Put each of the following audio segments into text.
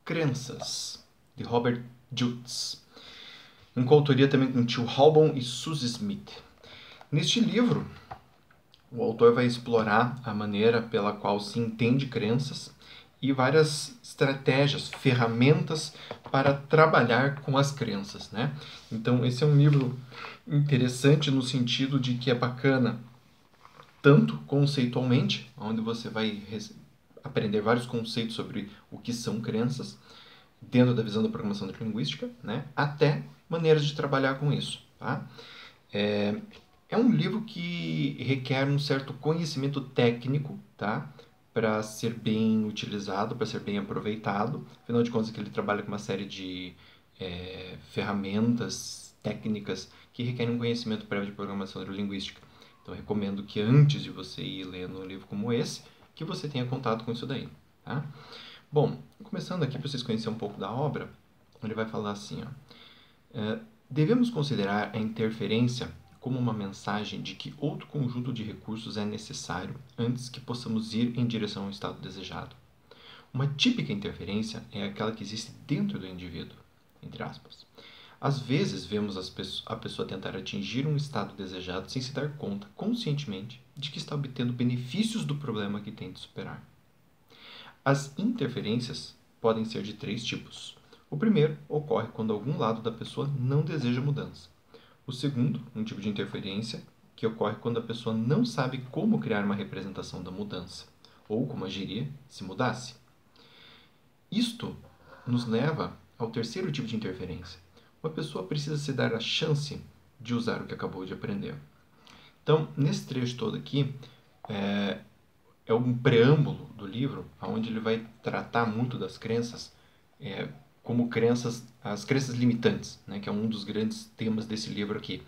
Crenças, de Robert Jutz, em coautoria também com Tio Halbon e Suzy Smith. Neste livro, o autor vai explorar a maneira pela qual se entende crenças e várias estratégias, ferramentas para trabalhar com as crenças, né? Então, esse é um livro interessante no sentido de que é bacana tanto conceitualmente, onde você vai aprender vários conceitos sobre o que são crenças, dentro da visão da programação neurolinguística, né? Até maneiras de trabalhar com isso, tá? É um livro que requer um certo conhecimento técnico, tá? Para ser bem utilizado, para ser bem aproveitado. Afinal de contas, ele trabalha com uma série de ferramentas técnicas que requerem um conhecimento prévio de programação neurolinguística. Então, eu recomendo que antes de você ir lendo um livro como esse, que você tenha contato com isso daí, tá? Bom, começando aqui para vocês conhecerem um pouco da obra, ele vai falar assim, ó, devemos considerar a interferência como uma mensagem de que outro conjunto de recursos é necessário antes que possamos ir em direção ao estado desejado. Uma típica interferência é aquela que existe dentro do indivíduo, entre aspas. Às vezes vemos a pessoa tentar atingir um estado desejado sem se dar conta, conscientemente, de que está obtendo benefícios do problema que tem de superar. As interferências podem ser de 3 tipos. O primeiro ocorre quando algum lado da pessoa não deseja mudança. O segundo, um tipo de interferência, que ocorre quando a pessoa não sabe como criar uma representação da mudança, ou como agiria se mudasse. Isto nos leva ao terceiro tipo de interferência. Uma pessoa precisa se dar a chance de usar o que acabou de aprender. Então, nesse trecho todo aqui, é um preâmbulo do livro, onde ele vai tratar muito das crenças como crenças, as crenças limitantes, né, que é um dos grandes temas desse livro aqui.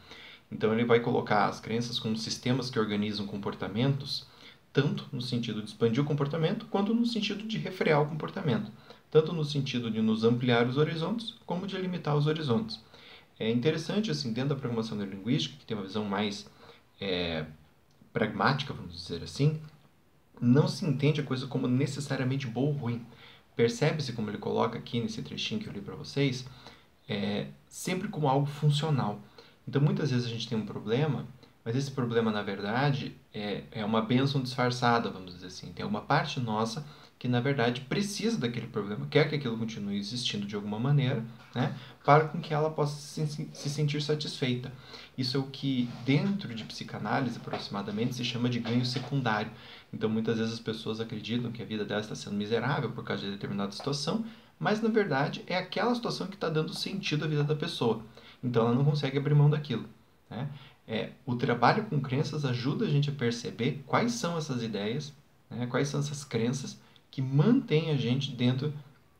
Então ele vai colocar as crenças como sistemas que organizam comportamentos, tanto no sentido de expandir o comportamento, quanto no sentido de refrear o comportamento, tanto no sentido de nos ampliar os horizontes, como de limitar os horizontes. É interessante, assim, dentro da programação neurolinguística, que tem uma visão mais pragmática, vamos dizer assim, não se entende a coisa como necessariamente boa ou ruim. Percebe-se, como ele coloca aqui nesse trechinho que eu li para vocês, sempre como algo funcional. Então, muitas vezes a gente tem um problema, mas esse problema, na verdade, é uma bênção disfarçada, vamos dizer assim. Tem uma parte nossa que, na verdade, precisa daquele problema, quer que aquilo continue existindo de alguma maneira, né, para com que ela possa se sentir satisfeita. Isso é o que, dentro de psicanálise, aproximadamente, se chama de ganho secundário. Então, muitas vezes as pessoas acreditam que a vida dela está sendo miserável por causa de determinada situação, mas, na verdade, é aquela situação que está dando sentido à vida da pessoa. Então, ela não consegue abrir mão daquilo, né? O trabalho com crenças ajuda a gente a perceber quais são essas ideias, né? Quais são essas crenças que mantêm a gente dentro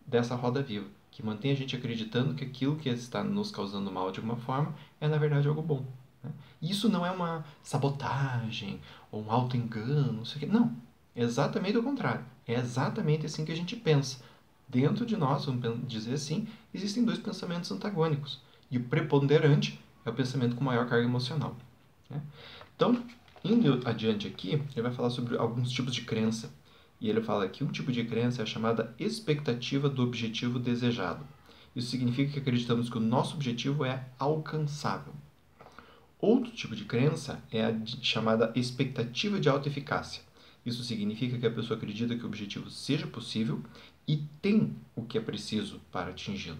dessa roda viva, que mantém a gente acreditando que aquilo que está nos causando mal de alguma forma é, na verdade, algo bom. Né? Isso não é uma sabotagem ou um auto-engano, não sei o quê. Não, é exatamente o contrário. É exatamente assim que a gente pensa. Dentro de nós, vamos dizer assim, existem 2 pensamentos antagônicos. E o preponderante é o pensamento com maior carga emocional. Né? Então, indo adiante aqui, ele vai falar sobre alguns tipos de crença. E ele fala que um tipo de crença é a chamada expectativa do objetivo desejado. Isso significa que acreditamos que o nosso objetivo é alcançável. Outro tipo de crença é a chamada expectativa de autoeficácia. Isso significa que a pessoa acredita que o objetivo seja possível e tem o que é preciso para atingi-lo.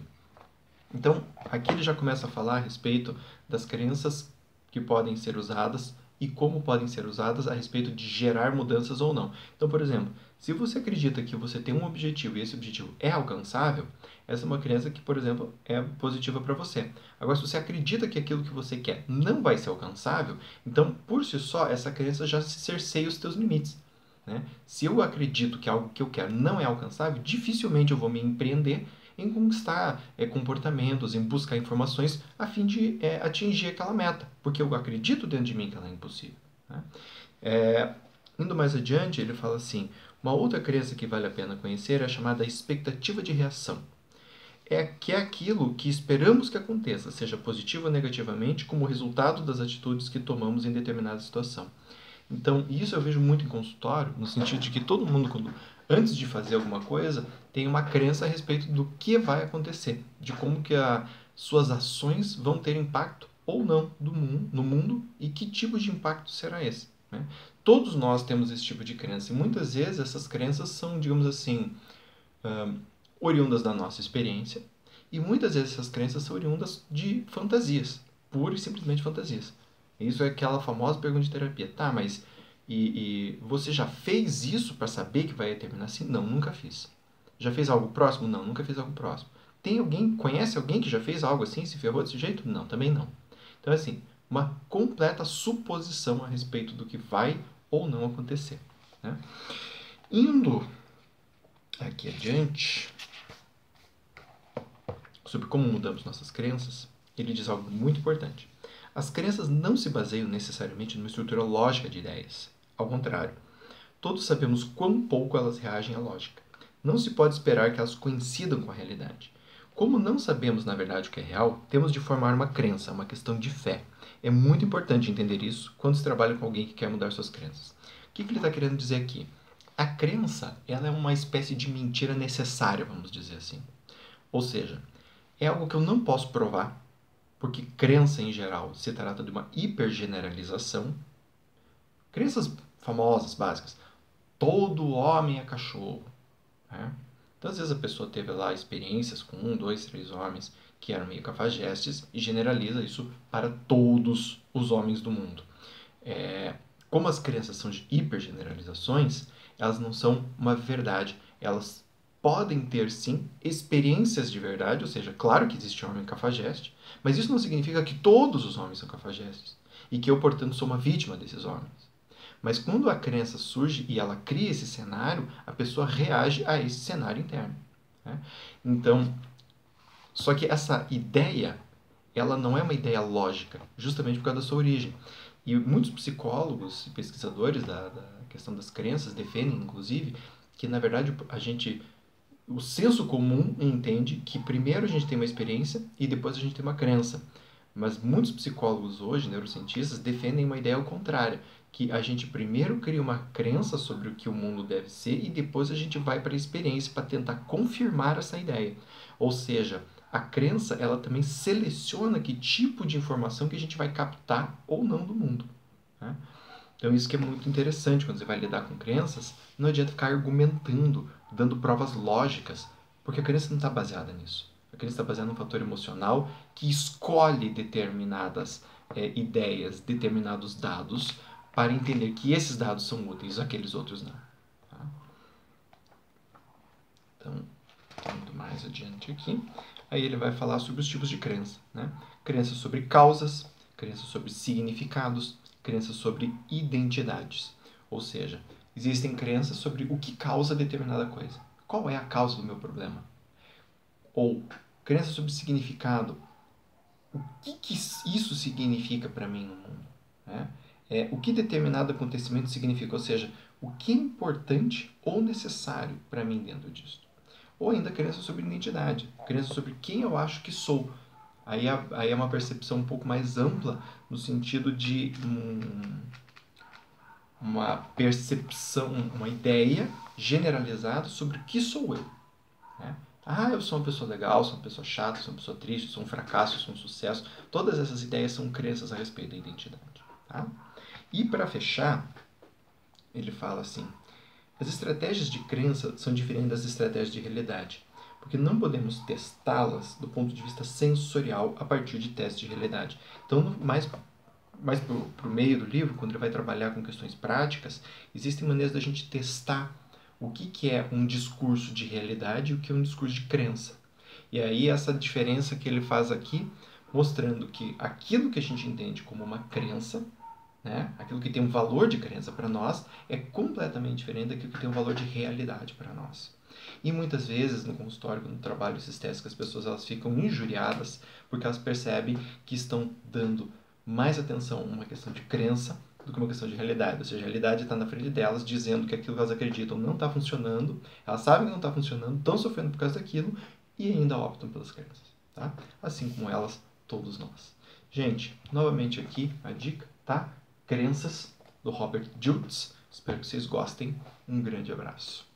Então, aqui ele já começa a falar a respeito das crenças que podem ser usadas e como podem ser usadas a respeito de gerar mudanças ou não. Então, por exemplo, se você acredita que você tem um objetivo e esse objetivo é alcançável, essa é uma crença que, por exemplo, é positiva para você. Agora, se você acredita que aquilo que você quer não vai ser alcançável, então, por si só, essa crença já se cerceia os teus limites. Né? Se eu acredito que algo que eu quero não é alcançável, dificilmente eu vou me empreender em conquistar comportamentos, em buscar informações a fim de atingir aquela meta, porque eu acredito dentro de mim que ela é impossível. Né? Indo mais adiante, ele fala assim, uma outra crença que vale a pena conhecer é a chamada expectativa de reação. Que é aquilo que esperamos que aconteça, seja positivo ou negativamente, como resultado das atitudes que tomamos em determinada situação. Então, isso eu vejo muito em consultório, no sentido de que todo mundo, antes de fazer alguma coisa, tem uma crença a respeito do que vai acontecer, de como que suas ações vão ter impacto ou não no mundo e que tipo de impacto será esse. Né? Todos nós temos esse tipo de crença e muitas vezes essas crenças são, digamos assim, oriundas da nossa experiência e muitas vezes essas crenças são oriundas de fantasias, pura e simplesmente fantasias. Isso é aquela famosa pergunta de terapia. Tá, mas e você já fez isso para saber que vai terminar assim? Não, nunca fiz. Já fez algo próximo? Não, nunca fiz algo próximo. Conhece alguém que já fez algo assim, se ferrou desse jeito? Não, também não. Então, assim, uma completa suposição a respeito do que vai ou não acontecer. Né? Indo aqui adiante, sobre como mudamos nossas crenças, ele diz algo muito importante. As crenças não se baseiam necessariamente numa estrutura lógica de ideias. Ao contrário, todos sabemos quão pouco elas reagem à lógica. Não se pode esperar que elas coincidam com a realidade. Como não sabemos, na verdade, o que é real, temos de formar uma crença, uma questão de fé. É muito importante entender isso quando se trabalha com alguém que quer mudar suas crenças. O que ele está querendo dizer aqui? A crença, ela é uma espécie de mentira necessária, vamos dizer assim. Ou seja, é algo que eu não posso provar, porque crença em geral se trata de uma hipergeneralização. Crenças famosas, básicas. Todo homem é cachorro. Né? Então, às vezes a pessoa teve lá experiências com 1, 2, 3 homens que eram meio cafajestes e generaliza isso para todos os homens do mundo. Como as crenças são de hipergeneralizações, elas não são uma verdade. Elas podem ter, sim, experiências de verdade, ou seja, claro que existe homem cafajeste, mas isso não significa que todos os homens são cafajestes e que eu, portanto, sou uma vítima desses homens. Mas quando a crença surge e ela cria esse cenário, a pessoa reage a esse cenário interno. Né? Então, só que essa ideia, ela não é uma ideia lógica, justamente por causa da sua origem. E muitos psicólogos e pesquisadores da questão das crenças defendem, inclusive, que na verdade o senso comum entende que primeiro a gente tem uma experiência e depois a gente tem uma crença. Mas muitos psicólogos hoje, neurocientistas, defendem uma ideia ao contrário, que a gente primeiro cria uma crença sobre o que o mundo deve ser e depois a gente vai para a experiência para tentar confirmar essa ideia. Ou seja, a crença ela também seleciona que tipo de informação que a gente vai captar ou não do mundo. Né? Então isso que é muito interessante quando você vai lidar com crenças, não adianta ficar argumentando, dando provas lógicas, porque a crença não está baseada nisso. A crença está baseada num fator emocional que escolhe determinadas ideias, determinados dados, para entender que esses dados são úteis, aqueles outros não. Tá? Então, indo mais adiante aqui, aí ele vai falar sobre os tipos de crença. Né? Crença sobre causas, crença sobre significados, crenças sobre identidades. Ou seja, existem crenças sobre o que causa determinada coisa. Qual é a causa do meu problema? Ou crença sobre significado. O que isso significa para mim no mundo? Né? O que determinado acontecimento significa, ou seja, o que é importante ou necessário para mim dentro disso. Ou ainda crença sobre identidade, crença sobre quem eu acho que sou. Aí é uma percepção um pouco mais ampla, no sentido de uma percepção, uma ideia generalizada sobre o que sou eu. Né? Ah, eu sou uma pessoa legal, sou uma pessoa chata, sou uma pessoa triste, sou um fracasso, sou um sucesso. Todas essas ideias são crenças a respeito da identidade. Tá? E para fechar, ele fala assim: as estratégias de crença são diferentes das estratégias de realidade, porque não podemos testá-las do ponto de vista sensorial a partir de testes de realidade. Então, mais para o meio do livro, quando ele vai trabalhar com questões práticas, existem maneiras da gente testar o que é um discurso de realidade e o que é um discurso de crença. E aí essa diferença que ele faz aqui, mostrando que aquilo que a gente entende como uma crença, né, aquilo que tem um valor de crença para nós, é completamente diferente daquilo que tem um valor de realidade para nós. E muitas vezes no consultório, quando eu trabalho esses testes, as pessoas elas ficam injuriadas porque elas percebem que estão dando mais atenção a uma questão de crença do que uma questão de realidade. Ou seja, a realidade está na frente delas, dizendo que aquilo que elas acreditam não está funcionando, elas sabem que não está funcionando, estão sofrendo por causa daquilo e ainda optam pelas crenças. Tá? Assim como elas, todos nós. Gente, novamente aqui a dica, tá? Crenças do Robert Jutz. Espero que vocês gostem. Um grande abraço.